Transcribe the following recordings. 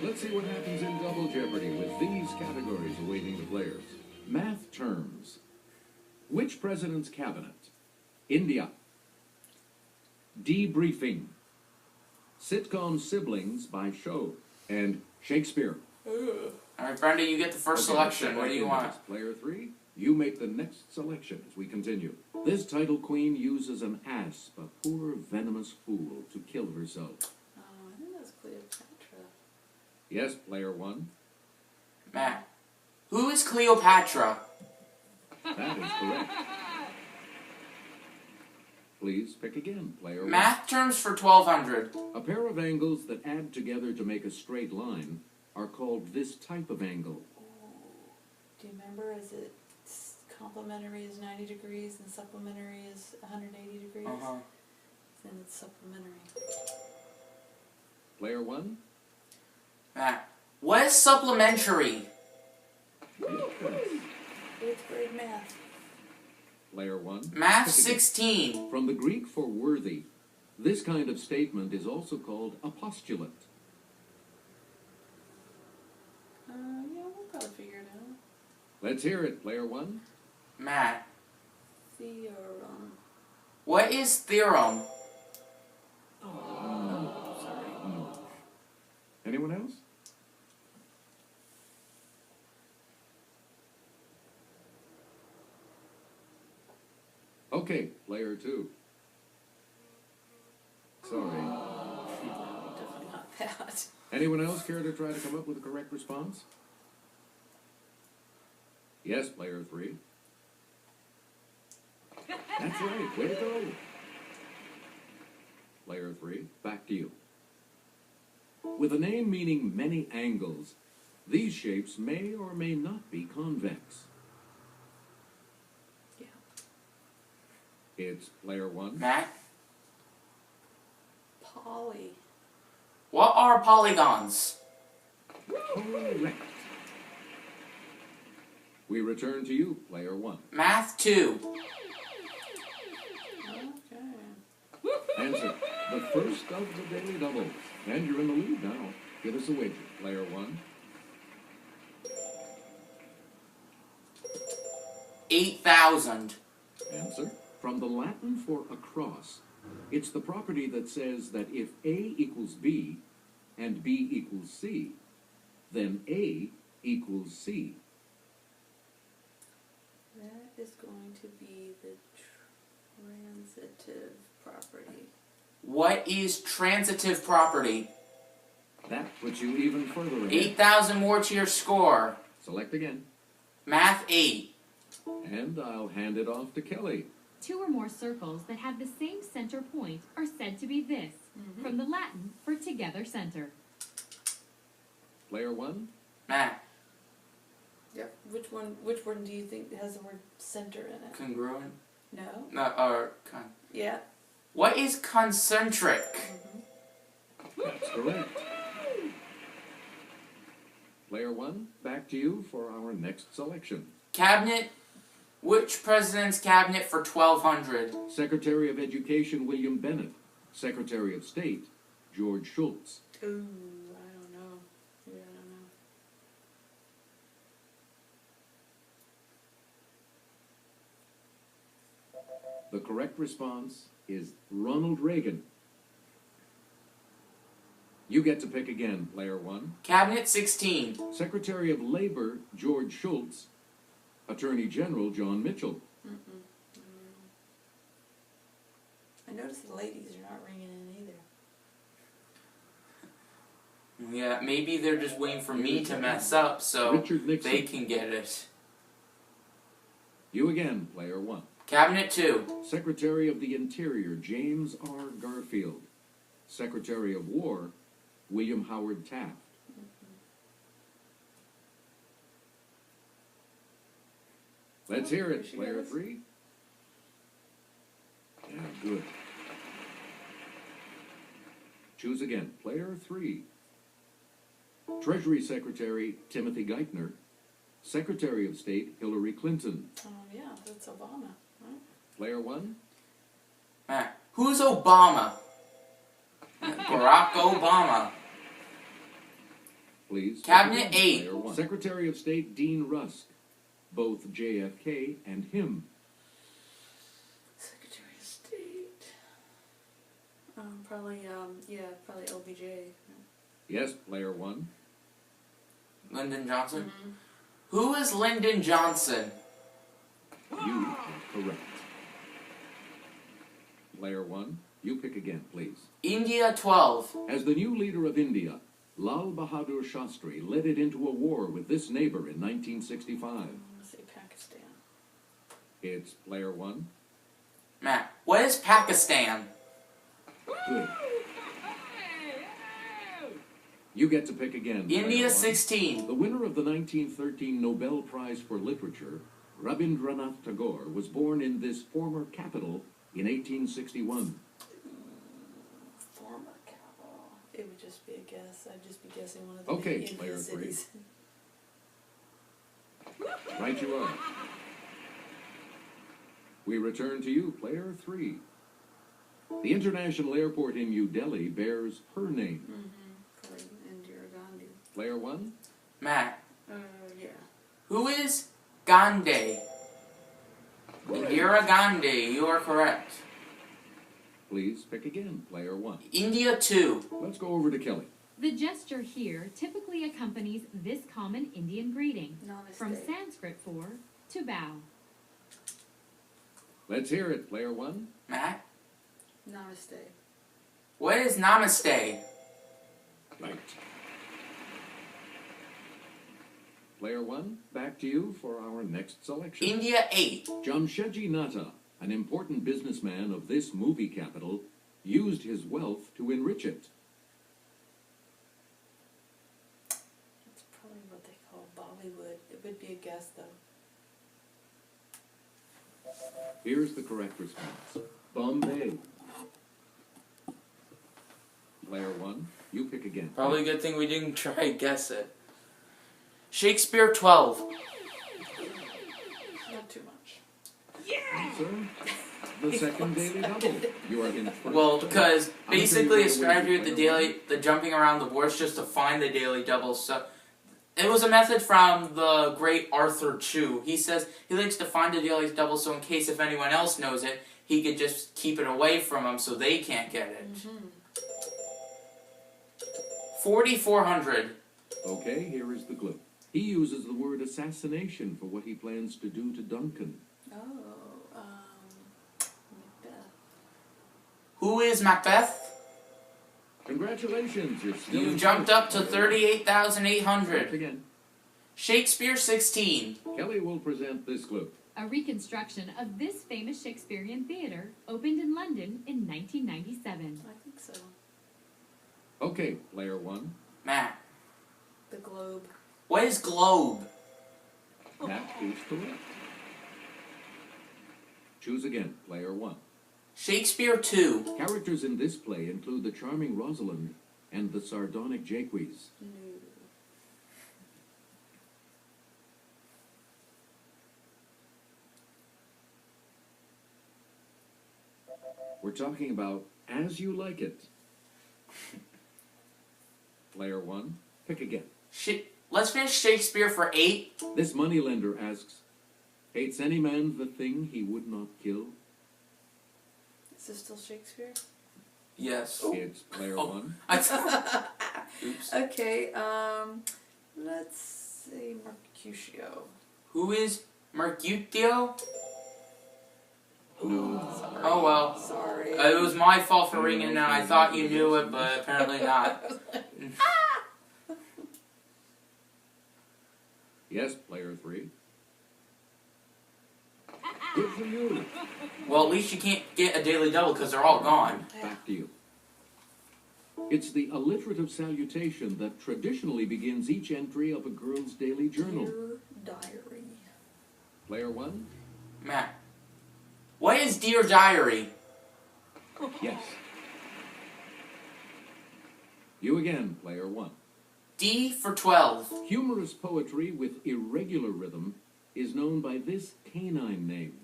Let's see what happens in Double Jeopardy with these categories awaiting the players. Math terms. Which president's cabinet? India. Debriefing. Sitcom siblings by show. And Shakespeare. All right, Brenda, you get the first selection. What do you want? Player 3, you make the next selection as we continue. This title queen uses an asp, a poor venomous fool, to kill herself. Oh, I think that's Cleopatra. Yes, player 1. Matt, who is Cleopatra? That is correct. Please pick again, player 1. Math terms for 1200. A pair of angles that add together to make a straight line are called this type of angle. Do you remember? Is it complementary is 90 degrees and supplementary is 180 degrees? Then it's supplementary. Player 1. Matt, what is supplementary? 8th grade math. Player 1. Math 16. From the Greek for worthy, this kind of statement is also called a postulate. Yeah, we'll probably figure it out. Let's hear it, player 1. Matt, Theorem. what is theorem? Oh, sorry. No. Anyone else? Okay, player 2. Sorry. No, definitely not that. Anyone else care to try to come up with a correct response? Yes, player 3. That's right, way to go. Player 3, back to you. With a name meaning many angles, these shapes may or may not be convex. Yeah. It's player 1. Matt, Poly. what are polygons? Correct. We return to you, player 1. Math 2. Okay. Answer, the first of the daily doubles. And you're in the lead now. Give us a wager, player 1. 8,000. Answer, from the Latin for across, it's the property that says that if A equals B and B equals C, then A equals C. That is going to be the transitive property. What is transitive property? That puts you even further ahead. 8,000 more to your score. Select again. Math 8. And I'll hand it off to Kelly. 2 or more circles that have the same center point are said to be this, from the Latin for together center. Player 1. Matt, Yep. Which one do you think has the word center in it? congruent? No? No, Yeah. what is concentric? That's correct. Player 1, back to you for our next selection. Cabinet, which president's cabinet for 1200? Secretary of Education William Bennett. Secretary of State George Shultz. Ooh, I don't know. Yeah, I don't know. The correct response is Ronald Reagan. You get to pick again, player 1. Cabinet 16. Secretary of Labor George Shultz. Attorney General John Mitchell. I noticed the ladies are not ringing in either. Yeah, maybe they're just waiting for me to mess up so Richard Nixon. they can get it. You again, player 1. Cabinet 2. Secretary of the Interior James R. Garfield. Secretary of War William Howard Taft. Let's hear it, player 3. Yeah, good. Choose again, player 3. Treasury Secretary Timothy Geithner. Secretary of State Hillary Clinton. Oh, yeah, that's Obama, right? Player 1. Matt, who's Obama? Barack Obama. Please. Cabinet begin, 8. Player 1. Secretary of State Dean Rusk. Both JFK and him. Secretary of State. Probably LBJ. Yes, Player 1. Lyndon Johnson. Mm-hmm. Who is Lyndon Johnson? You are correct. Player 1, you pick again, please. India 12. As the new leader of India, Lal Bahadur Shastri led it into a war with this neighbor in 1965. Let's say Pakistan. It's Player 1. Matt, what is Pakistan? Good. You get to pick again. Player India 1. 16. The winner of the 1913 Nobel Prize for Literature, Rabindranath Tagore, was born in this former capital in 1861. Former capital. It would just be a guess. I'd just be guessing one of the Okay, big Player Indian 3. cities. Right you are. We return to you, Player 3. The international airport in New Delhi bears her name. Probably Indira Gandhi. Player 1. Matt, Yeah. who is Gandhi? Indira Gandhi, you are correct. Please pick again, Player 1. India 2. Let's go over to Kelly. The gesture here typically accompanies this common Indian greeting, Namaste. from Sanskrit for to bow. Let's hear it, Player 1. Matt, Namaste. what is Namaste? Right. Player 1, back to you for our next selection. India 8. Jamshedji Natta, an important businessman of this movie capital, used his wealth to enrich it. That's probably what they call Bollywood. It would be a guess, though. Here's the correct response. Bombay. Player 1, you pick again. Probably a good thing we didn't try to guess it. Shakespeare 12. Not too much. Answer. The second daily double. You are in first. Well, because I'll basically a tell you right away, strategy with Player the jumping around the board is just to find the daily doubles. So it was a method from the great Arthur Chu. He says he likes to find the daily double, so in case if anyone else knows it, he could just keep it away from them so they can't get it. 4,400. Okay, here is the clue. He uses the word assassination for what he plans to do to Duncan. Oh, Macbeth. Who is Macbeth? Congratulations, you're still You in jumped first. up to 38,800. Again. Shakespeare 16. Kelly will present this clue. A reconstruction of this famous Shakespearean theater opened in London in 1997. I think so. Okay, Player 1. Matt, The Globe. what is globe? That is correct. Choose again, Player 1. Shakespeare 2. Characters in this play include the charming Rosalind and the sardonic Jaques. No. We're talking about As You Like It. Player 1, pick again. Let's finish Shakespeare for 8. This moneylender asks, hates any man the thing he would not kill? Is this still Shakespeare? Yes. It's Player Oh. 1. Oops. Okay, let's say Mercutio. Who is Mercutio? No. Sorry. Oh well. Sorry. It was my fault for ringing, and I thought you knew it, but apparently not. Yes, Player 3. Good for you. Well, at least you can't get a daily double because they're all gone. Back to you. It's the alliterative salutation that traditionally begins each entry of a girl's daily journal. Dear Diary. Player 1? Matt, what is Dear Diary? Yes. You again, Player 1. D for 12. Humorous poetry with irregular rhythm is known by this canine name.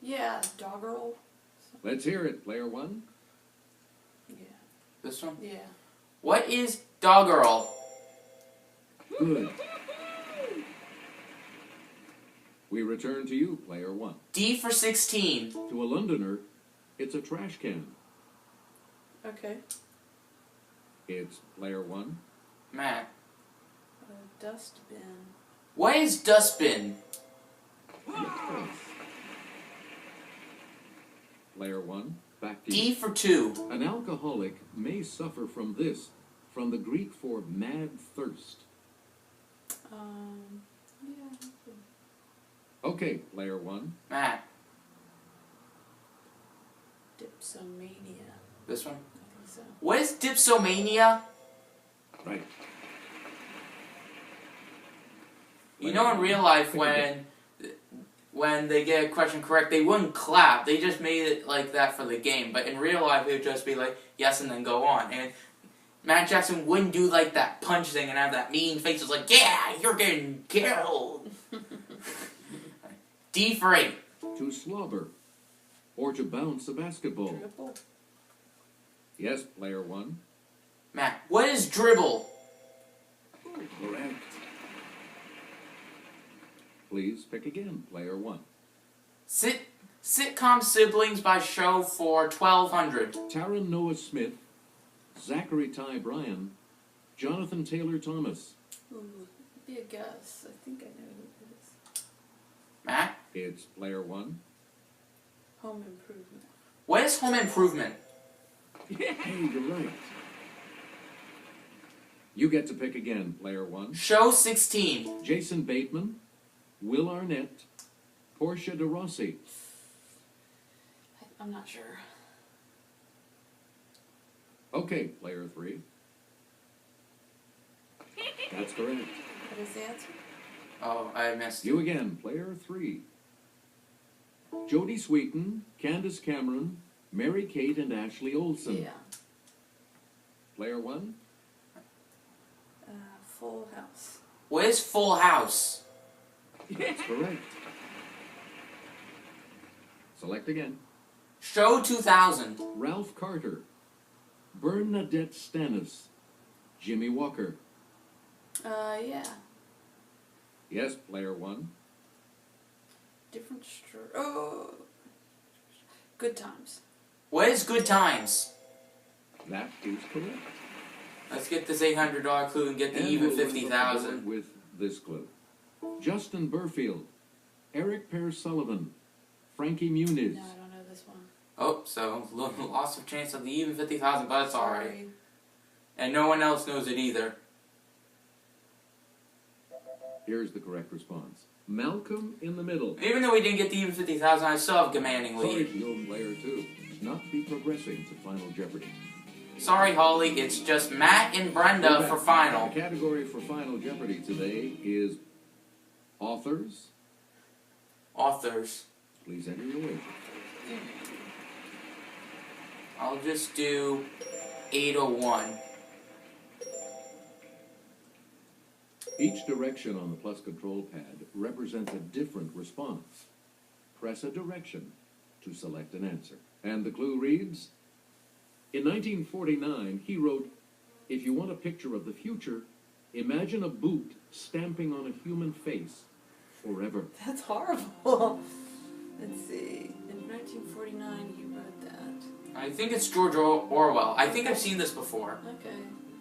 Yeah, Doggerel. Let's hear it, Player 1. Yeah. This one? Yeah. What is doggerel? Good. We return to you, player 1. D for 16. To a Londoner, it's a trash can. Okay. It's player 1. Matt. A dustbin. What is dustbin? Yes. Player 1, back to D you. for 2. An alcoholic may suffer from this, from the Greek for mad thirst. Yeah. Okay, player 1. Matt. Dipsomania. This one? I think so. What is dipsomania? Right. You know, in real life, when they get a question correct, they wouldn't clap. They just made it like that for the game. But in real life, it would just be like, yes, and then go on. And Matt Jackson wouldn't do like that punch thing and have that mean face. It's like, yeah, you're getting killed. D for 8. To slobber. Or to bounce a basketball. Dribble. Yes, player 1. Matt, what is dribble? Correct. Please pick again, player 1. Sitcom siblings by show for 1200. Taron Noah Smith, Zachary Ty Bryan, Jonathan Taylor Thomas. Ooh, be a guess. I think I know who it is. Matt, It's player 1. Home Improvement. what is home improvement? Hey, you're right. You get to pick again, player 1. Show 16. Jason Bateman, Will Arnett, Portia de Rossi. I'm not sure. Okay, player 3. That's correct. What is the answer? Oh, I missed it. You again, player 3. Jodie Sweetin, Candace Cameron, Mary Kate, and Ashley Olsen. Yeah. Player 1. Full House. What is Full House? That's correct. Select again. Show 2000. Ralph Carter, Bernadette Stannis, Jimmy Walker. Yeah. Yes, player 1. Different Oh. Good Times. What is Good Times? That is correct. Let's get this $800 clue and get the And even we'll end the 50,000. board with this clue. Justin Burfield, Eric Pear Sullivan, Frankie Muniz. No, I don't know this one. Oh, so loss of chance of the even 50,000, but it's alright. Sorry. And no one else knows it either. Here's the correct response. Malcolm in the middle. Even though we didn't get the even 50,000, I still have a commanding Sorry lead. to go player 2. Not be progressing to Final Jeopardy. Sorry, Holly, it's just Matt and Brenda for final. The category for Final Jeopardy today is authors. Authors. Please enter your wager. I'll just do 801. Each direction on the plus control pad represents a different response. Press a direction to select an answer. And the clue reads, in 1949, he wrote, if you want a picture of the future, imagine a boot stamping on a human face forever. That's horrible. Let's see. In 1949, he wrote that. I think it's George Orwell. I think I've seen this before. Okay.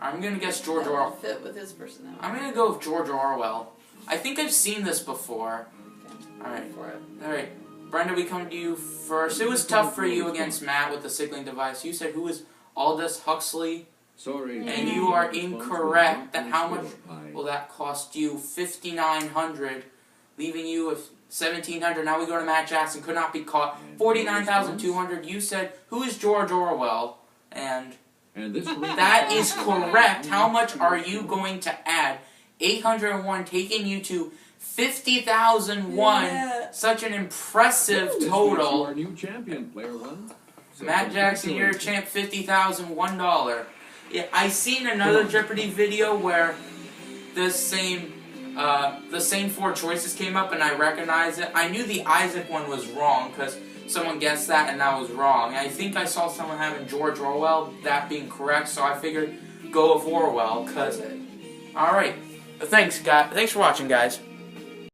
I'm gonna guess George That would Orwell. fit with his personality. I'm gonna go with George Orwell. I think I've seen this before. Okay. Alright. For it. Alright. Brenda, we come to you first. It was tough for you against Matt with the signaling device. You said who was Aldous Huxley? Sorry. And you are incorrect. That how much will that cost you? $5,900, leaving you with $1,700. Now we go to Matt Jackson. Could not be caught. $49,200. You said who is George Orwell? And this that is correct. How much are you going to add? 801, taking you to 50,001. Yeah. Such an impressive This total. makes you our new champion, player 1. So Matt Jackson, you're a champ, $50,001. Yeah, I seen another Jeopardy video where the same 4 choices came up, and I recognized it. I knew the Isaac one was wrong because someone guessed that and that was wrong. I think I saw someone having George Orwell, that being correct, so I figured go with Orwell, cause... Alright. Thanks, guys. Thanks for watching, guys.